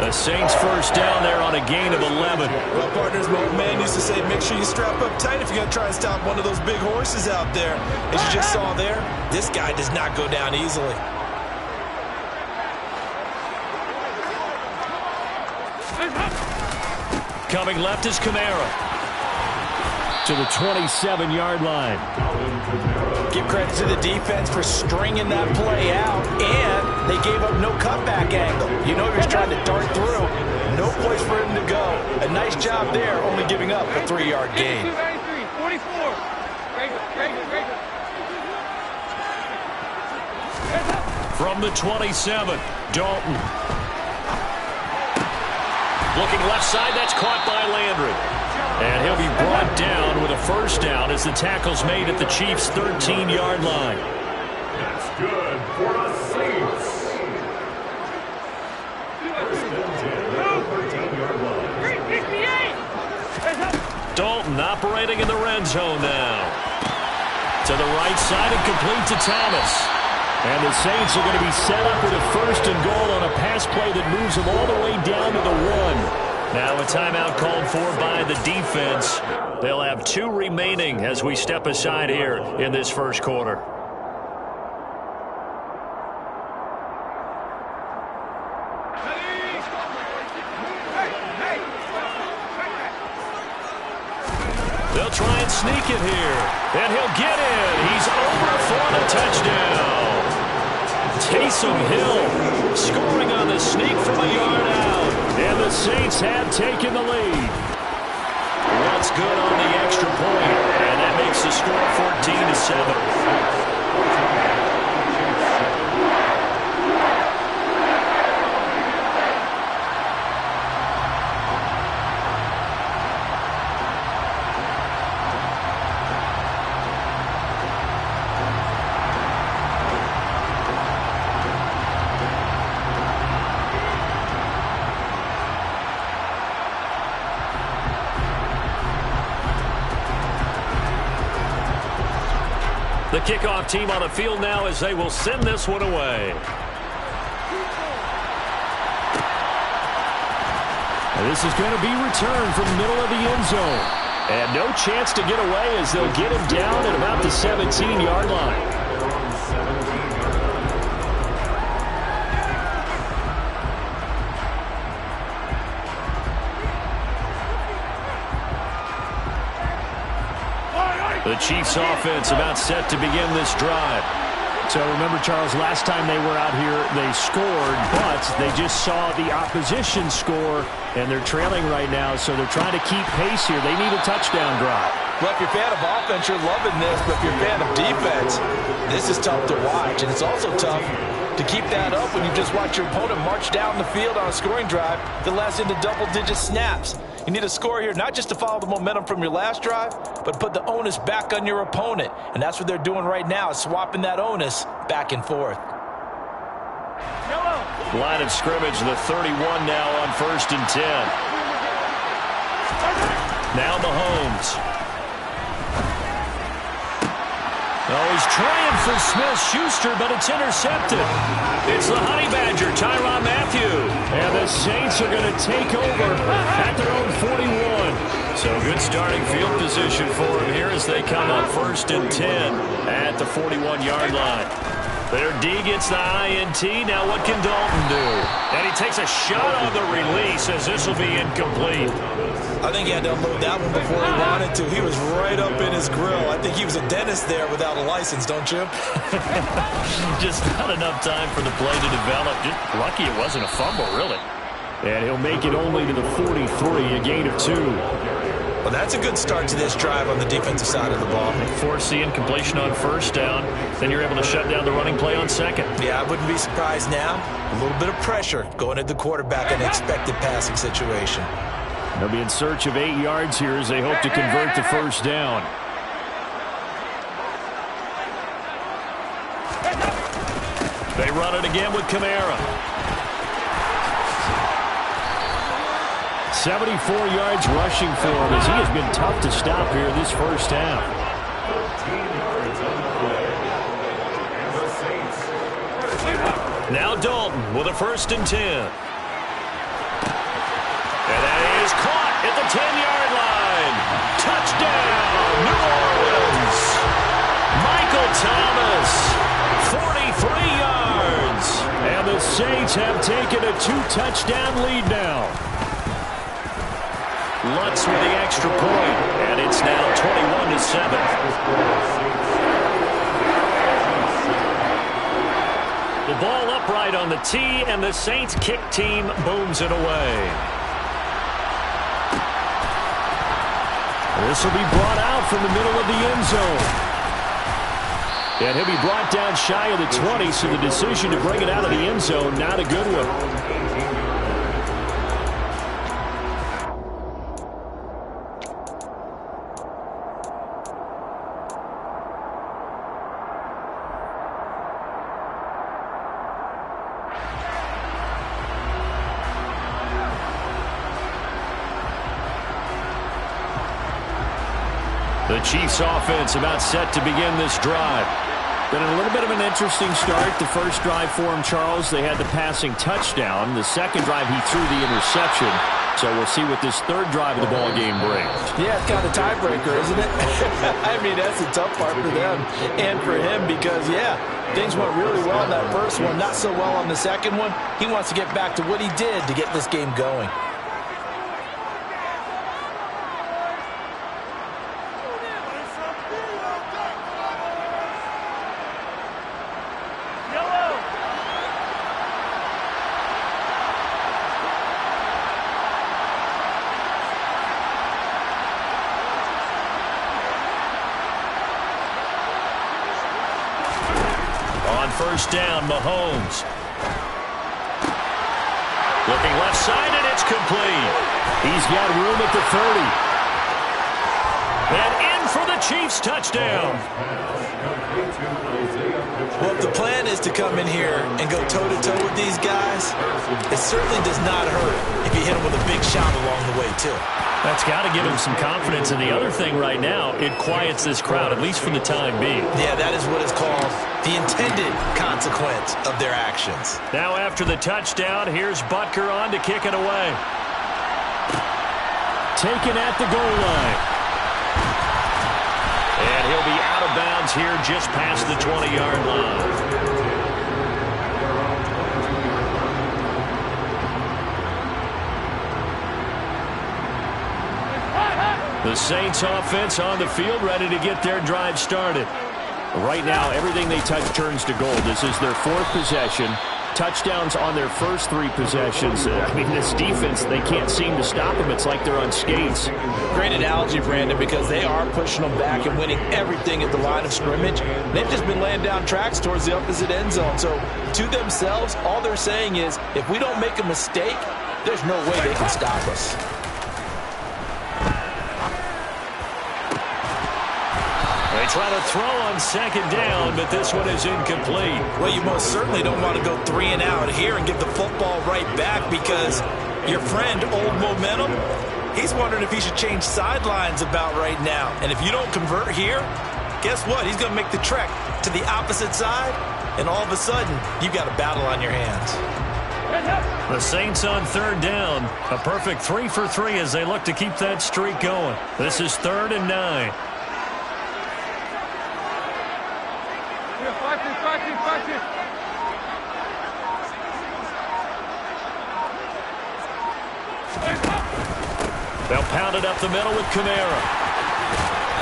The Saints 1st down there on a gain of 11. Well, partners, my old man used to say, make sure you strap up tight if you're going to try and stop one of those big horses out there. As you just saw there, this guy does not go down easily. Coming left is Kamara. To the 27-yard line. Give credit to the defense for stringing that play out, and they gave up no cutback angle. You know he was trying to dart through. No place for him to go. A nice job there, only giving up a 3-yard gain. 44. From the 27, Dalton. Looking left side, that's caught by Landry. And he'll be brought down with a 1st down as the tackle's made at the Chiefs' 13-yard line. That's good for the Saints. Dalton operating in the red zone now. To the right side and complete to Thomas. And the Saints are going to be set up with a 1st and goal on a pass play that moves them all the way down to the 1. Now a timeout called for by the defense. They'll have 2 remaining as we step aside here in this first quarter. They'll try and sneak it here. And he'll get in. He's over for the touchdown. Taysom Hill scoring on the sneak from a yard out. And the Saints have taken the lead. What's good on the extra point. And that makes the score 14-7. The kickoff team on the field now as they will send this one away. And this is going to be returned from the middle of the end zone. And no chance to get away as they'll get him down at about the 17-yard line. The Chiefs offense about set to begin this drive. So remember, Charles, last time they were out here, they scored, but they just saw the opposition score, and they're trailing right now, so they're trying to keep pace here. They need a touchdown drive. Well, if you're a fan of offense, you're loving this, but if you're a fan of defense, this is tough to watch, and it's also tough to keep that up when you just watch your opponent march down the field on a scoring drive that lasts into double-digit snaps. You need a score here, not just to follow the momentum from your last drive, but put the onus back on your opponent. And that's what they're doing right now, swapping that onus back and forth. Line of scrimmage, the 31 now on 1st and 10. Now Mahomes. Oh, he's trying for Smith-Schuster, but it's intercepted. It's the Honey Badger, Tyrann Mathieu. And the Saints are going to take over at their own 41. So good starting field position for him here as they come up 1st and 10 at the 41-yard line. Their D gets the INT. Now what can Dalton do? And he takes a shot on the release as this will be incomplete. I think he had to unload that one before he wanted to. He was right up in his grill. I think he was a dentist there without a license, don't you? Just not enough time for the play to develop. Just lucky it wasn't a fumble, really. And he'll make it only to the 43, a gain of 2. Well, that's a good start to this drive on the defensive side of the ball. Force the incompletion on 1st down. Then you're able to shut down the running play on 2nd. Yeah, I wouldn't be surprised now. A little bit of pressure going at the quarterback in an expected passing situation. They'll be in search of 8 yards here as they hope to convert the 1st down. They run it again with Kamara. 74 yards rushing for him as he has been tough to stop here this first half. Now Dalton with a 1st and 10. And that is caught at the 10-yard line. Touchdown, New Orleans. Michael Thomas, 43 yards. And the Saints have taken a 2-touchdown lead now. Lutz with the extra point, and it's now 21-7. The ball upright on the tee, and the Saints kick team booms it away. This will be brought out from the middle of the end zone. And he'll be brought down shy of the 20, so the decision to bring it out of the end zone, not a good one. The Chiefs offense about set to begin this drive. Been a little bit of an interesting start. The first drive for him, Charles, they had the passing touchdown. The second drive, he threw the interception. So we'll see what this third drive of the ball game brings. Yeah, it's kind of a tiebreaker, isn't it? I mean, that's the tough part for them and for him because, yeah, things went really well in that first one, not so well on the second one. He wants to get back to what he did to get this game going. First down, Mahomes. Looking left side, and it's complete. He's got room at the 30. And in for the Chiefs touchdown. Well, if the plan is to come in here and go toe-to-toe with these guys, it certainly does not hurt if you hit them with a big shot along the way, too. That's got to give him some confidence. And the other thing right now, it quiets this crowd, at least for the time being. Yeah, that is what is called the intended consequence of their actions. Now after the touchdown, here's Butker on to kick it away. Taken at the goal line. And he'll be out of bounds here just past the 20-yard line. The Saints offense on the field, ready to get their drive started. Right now, everything they touch turns to gold. This is their fourth possession. Touchdowns on their first three possessions. I mean, this defense, they can't seem to stop them. It's like they're on skates. Great analogy, Brandon, because they are pushing them back and winning everything at the line of scrimmage. They've just been laying down tracks towards the opposite end zone. So, to themselves, all they're saying is, if we don't make a mistake, there's no way they can stop us. They try to throw on second down, but this one is incomplete. Well, you most certainly don't want to go 3 and out here and give the football right back because your friend, Old Momentum, he's wondering if he should change sidelines about right now. And if you don't convert here, guess what? He's going to make the trek to the opposite side, and all of a sudden, you've got a battle on your hands. The Saints on third down. A perfect 3 for 3 as they look to keep that streak going. This is 3rd and 9. They'll pound it up the middle with Kamara.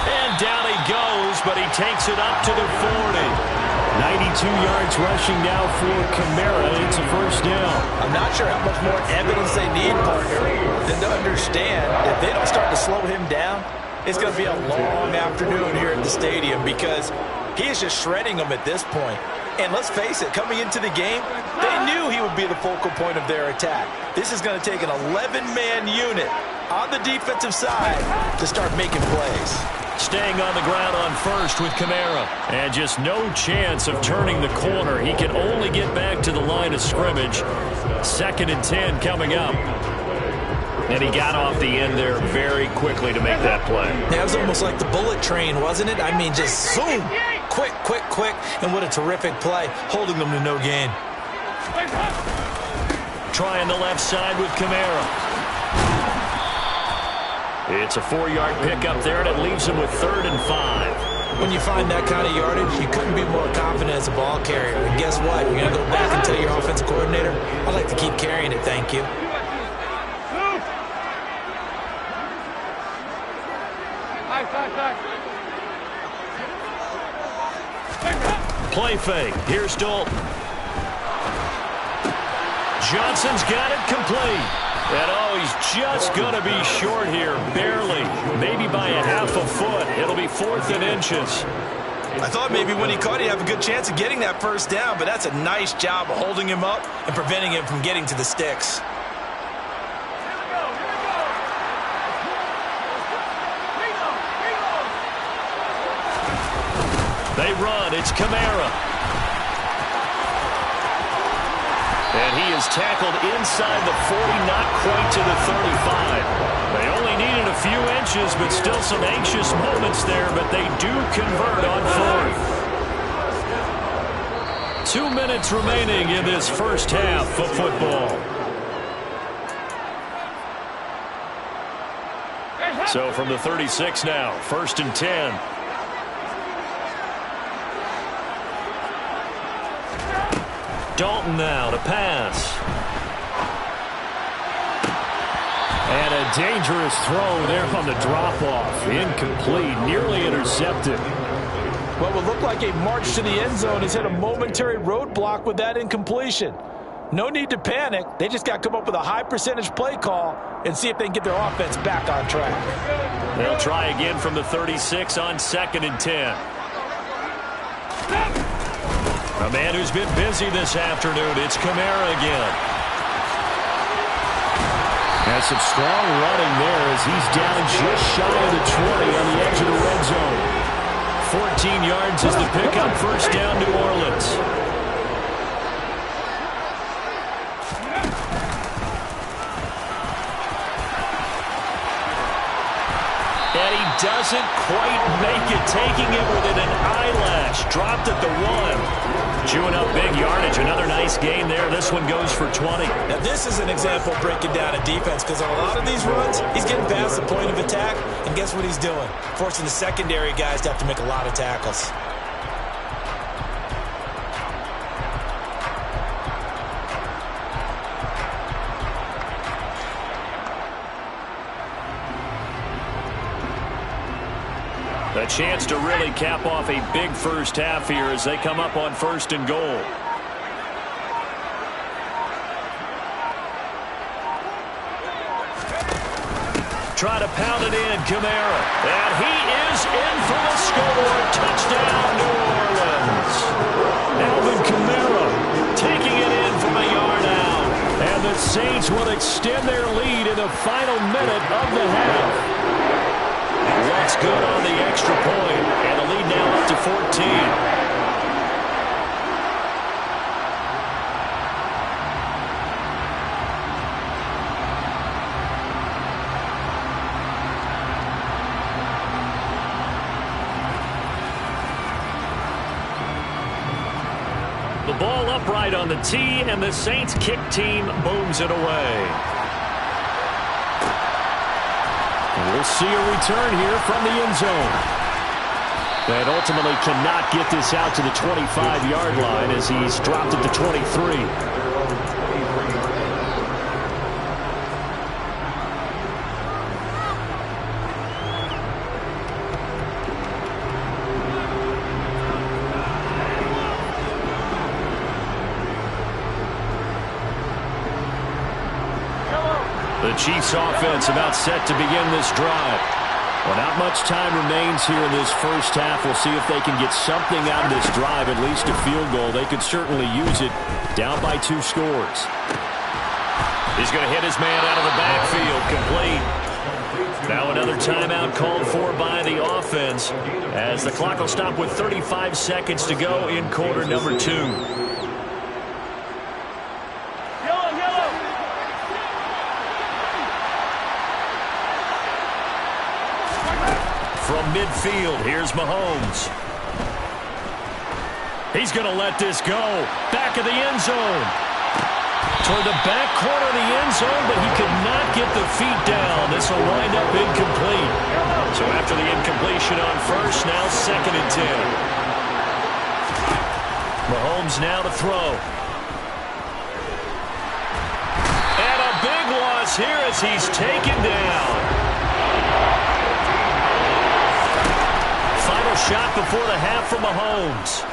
And down he goes, but he takes it up to the 40. 92 yards rushing now for Kamara. It's a first down. I'm not sure how much more evidence they need, partner, than to understand if they don't start to slow him down, it's going to be a long afternoon here at the stadium because he is just shredding them at this point. And let's face it, coming into the game, they knew he would be the focal point of their attack. This is going to take an 11-man unit on the defensive side to start making plays. Staying on the ground on first with Kamara. And just no chance of turning the corner. He can only get back to the line of scrimmage. 2nd and 10 coming up. And he got off the end there very quickly to make that play. Yeah, it was almost like the bullet train, wasn't it? I mean, just zoom. Quick, quick, quick. And what a terrific play, holding them to no gain. Trying the left side with Kamara. It's a 4-yard pickup there, and it leaves him with 3rd and 5. When you find that kind of yardage, you couldn't be more confident as a ball carrier. And guess what? You're going to go back and tell your offensive coordinator, I'd like to keep carrying it, thank you. Play fake. Here's Dalton. Johnson's got it complete. And, oh, he's just going to be short here, barely, maybe by a half a foot. It'll be 4th and inches. I thought maybe when he caught it, he'd have a good chance of getting that first down, but that's a nice job of holding him up and preventing him from getting to the sticks. They run. It's Kamara. And he is tackled inside the 40, not quite to the 35. They only needed a few inches, but still some anxious moments there, but they do convert on fourth. 2 minutes remaining in this first half of football. So from the 36 now, 1st and 10. Dalton now to pass. And a dangerous throw there on the drop-off. Incomplete, nearly intercepted. What would look like a march to the end zone has hit a momentary roadblock with that incompletion. No need to panic. They just got to come up with a high percentage play call and see if they can get their offense back on track. They'll try again from the 36 on 2nd and 10. A man who's been busy this afternoon, it's Kamara again. Has some strong running there as he's down just shy of the 20 on the edge of the red zone. 14 yards is the pickup, 1st down, New Orleans. And he doesn't quite make it, taking it within an eyelash. Dropped at the 1. Chewing up big yardage. Another nice gain there. This one goes for 20. Now, this is an example of breaking down a defense because on a lot of these runs, he's getting past the point of attack, and guess what he's doing? Forcing the secondary guys to have to make a lot of tackles. A chance to really cap off a big first half here as they come up on 1st and goal. Try to pound it in, Kamara. And he is in for the score. Touchdown, New Orleans. Alvin Kamara taking it in from a yard out. And the Saints will extend their lead in the final minute of the half. That's good on the extra point, and the lead now up to 14. The ball upright on the tee, and the Saints kick team booms it away. We'll see a return here from the end zone. That ultimately cannot get this out to the 25-yard line as he's dropped at the 23. The Chiefs offense about set to begin this drive. Well, not much time remains here in this first half. We'll see if they can get something out of this drive, at least a field goal. They could certainly use it, down by 2 scores. He's going to hit his man out of the backfield, complete. Now another timeout called for by the offense as the clock will stop with 35 seconds to go in quarter number 2. From midfield, here's Mahomes. He's going to let this go. Back of the end zone. Toward the back corner of the end zone, but he could not get the feet down. This will wind up incomplete. So after the incompletion on 1st, now 2nd and 10. Mahomes now to throw. And a big loss here as he's taken down. Final shot before the half from Mahomes.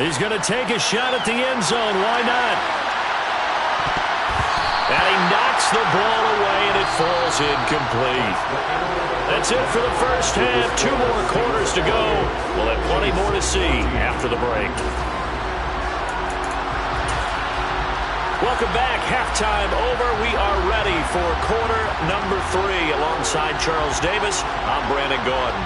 He's going to take a shot at the end zone. Why not? And he knocks the ball away, and it falls incomplete. That's it for the first half. 2 more quarters to go. We'll have plenty more to see after the break. Welcome back. Halftime over. We are ready for quarter number 3. Alongside Charles Davis, I'm Brandon Gordon.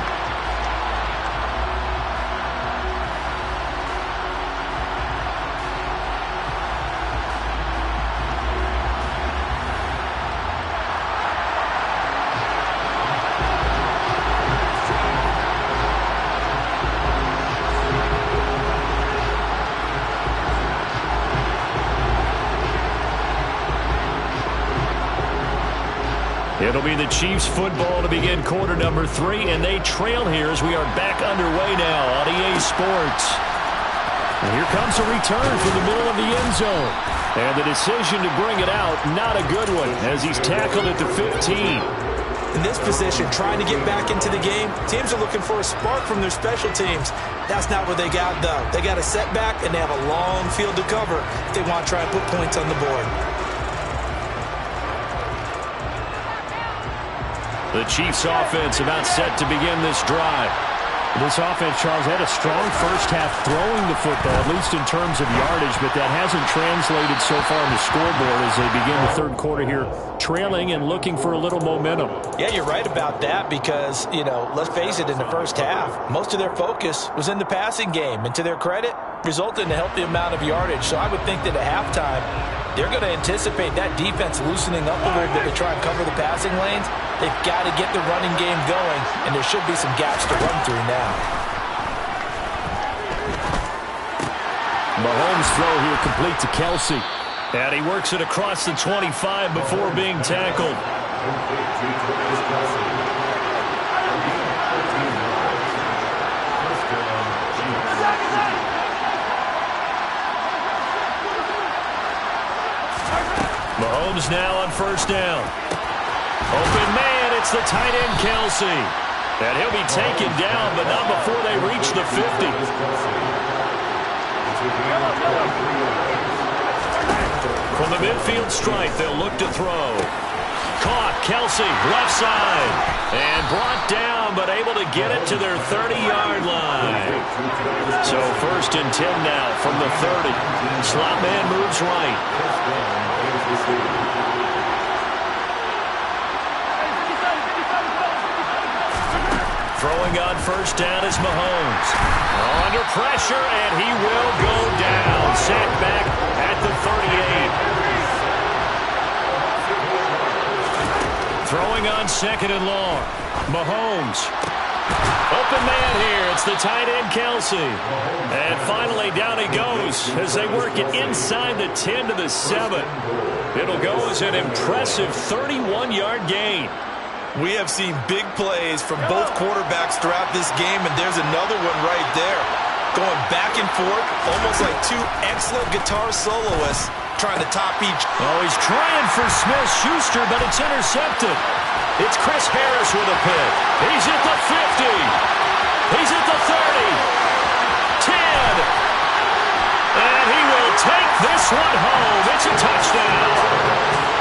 It'll be the Chiefs football to begin quarter number 3, and they trail here as we are back underway now on EA Sports. And here comes a return from the middle of the end zone. And the decision to bring it out, not a good one, as he's tackled at the 15. In this position, trying to get back into the game, teams are looking for a spark from their special teams. That's not what they got, though. They got a setback, and they have a long field to cover if they want to try and put points on the board. The Chiefs offense about set to begin this drive. This offense, Charles, had a strong first half throwing the football, at least in terms of yardage, but that hasn't translated so far in the scoreboard as they begin the third quarter here, trailing and looking for a little momentum. Yeah, you're right about that because, let's face it, in the first half, most of their focus was in the passing game, and to their credit, resulted in a healthy amount of yardage. So I would think that at halftime, they're going to anticipate that defense loosening up a little bit to try and cover the passing lanes. They've got to get the running game going, and there should be some gaps to run through now. Mahomes' throw here complete to Kelsey. And he works it across the 25 before being tackled. Mahomes now on first down. Open man, it's the tight end Kelsey. And he'll be taken down, but not before they reach the 50. From the midfield stripe, they'll look to throw. Caught, Kelsey, left side. And brought down, but able to get it to their 30-yard line. So 1st and 10 now from the 30. Slot man moves right. Throwing on first down is Mahomes. Under pressure, and he will go down. Sacked back at the 38. Throwing on 2nd and long. Mahomes. Open man here. It's the tight end, Kelsey. And finally, down he goes as they work it inside the 10 to the 7. It'll go as an impressive 31-yard gain. We have seen big plays from both quarterbacks throughout this game, and there's another one right there. Going back and forth, almost like two excellent guitar soloists trying to top each. Oh, he's trying for Smith-Schuster, but it's intercepted. It's Chris Harris